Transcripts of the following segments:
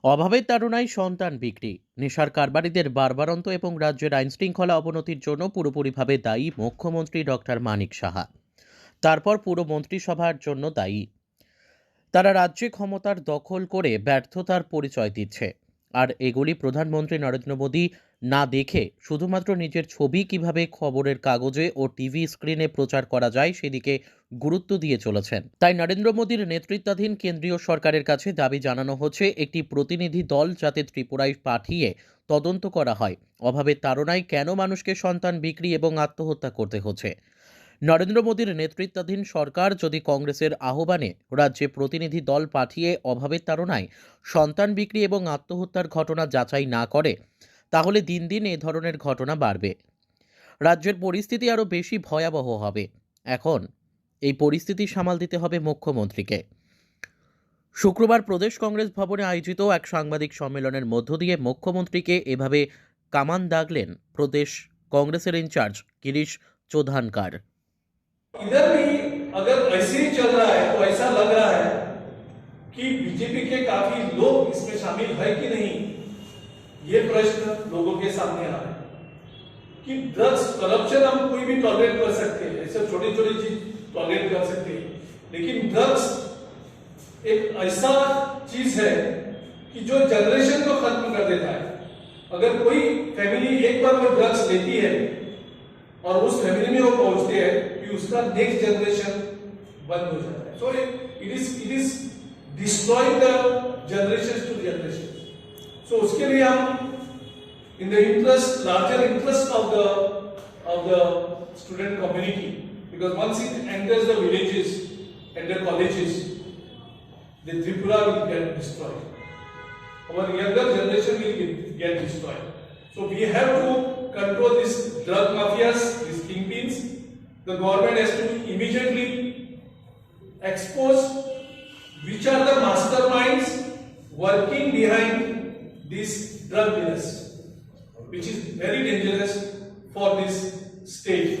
অভাবের তাড়নায় সন্তান বিক্রি, নেশার কারবারিদের বারবারন্ত এবং রাজ্যের আইনশৃঙ্খলা অবনতির জন্য পুরোপুরিভাবে দায়ী মুখ্যমন্ত্রী ডক্টর মানিক সাহা। তারপর পুরো মন্ত্রিসভার জন্য দায়ী তারা। রাজ্যে ক্ষমতার দখল করে ব্যর্থতার পরিচয় দিচ্ছে, আর এগুলি প্রধানমন্ত্রী নরেন্দ্র মোদী না দেখে শুধুমাত্র নিজের ছবি কিভাবে খবরের কাগজে ও টিভি স্ক্রিনে প্রচার করা যায় সেদিকে গুরুত্ব দিয়ে চলেছেন। তাই নরেন্দ্র মোদীর নেতৃত্বাধীন কেন্দ্রীয় সরকারের কাছে দাবি জানানো হচ্ছে একটি প্রতিনিধি দল যাতে ত্রিপুরায় পাঠিয়ে তদন্ত করা হয় অভাবের তাড়নায় কেন মানুষকে সন্তান বিক্রি এবং আত্মহত্যা করতে হচ্ছে। নরেন্দ্র মোদীর নেতৃত্বাধীন সরকার যদি কংগ্রেসের আহ্বানে রাজ্যে প্রতিনিধি দল পাঠিয়ে অভাবের তাড়নায় সন্তান বিক্রি এবং আত্মহত্যার ঘটনা যাচাই না করে, তাহলে দিন দিন এ ধরনের ঘটনা বাড়বে। রাজ্যের পরিস্থিতি আরও বেশি ভয়াবহ হবে। এখন এই পরিস্থিতি সামাল দিতে হবে মুখ্যমন্ত্রীকে। শুক্রবার প্রদেশ কংগ্রেস ভবনে আয়োজিত এক সাংবাদিক সম্মেলনের মধ্য দিয়ে মুখ্যমন্ত্রীকে এভাবে কামান দাগলেন প্রদেশ কংগ্রেসের ইনচার্জ গিরিশ চোধানকার। इधर भी अगर ऐसे ही चल रहा है तो ऐसा लग रहा है कि बीजेपी के काफी लोग इसमें शामिल है कि नहीं, ये प्रश्न लोगों के सामने आ रहा है कि ड्रग्स करप्शन हम कोई भी टॉलरेट कर सकते हैं, ऐसे छोटी छोटी चीज टॉलरेट कर सकते हैं, लेकिन ड्रग्स एक ऐसा चीज है कि जो जनरेशन को खत्म कर देता है। अगर कोई फैमिली एक बार वो ड्रग्स लेती है और उस फैमिली में वो पहुंचते हैं कि उसका नेक्स्ट जनरेशन बंद हो जाता है। So it is destroying the generation to generation. So उसके लिए हम in the interest larger interest of the student community, because once it enters the villages and the colleges, the Tripura will get destroyed, our younger generation will get destroyed. So we have to control these drug mafias, these kingpins. The government has to immediately expose which are the masterminds working behind these drug dealers, which is very dangerous for this state.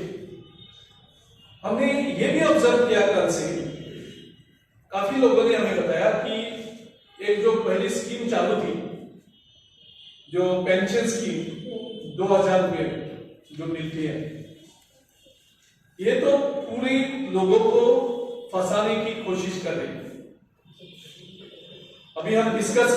हमने ये भी observe किया कल से, काफी लोगों ने हमें बताया कि एक जो पहली स्कीम चालू थी, जो पेंशन स्कीम 2000 रुपए जो मिलती है, ये तो पूरी लोगों को फंसाने की कोशिश कर रही है। अभी हम डिस्कस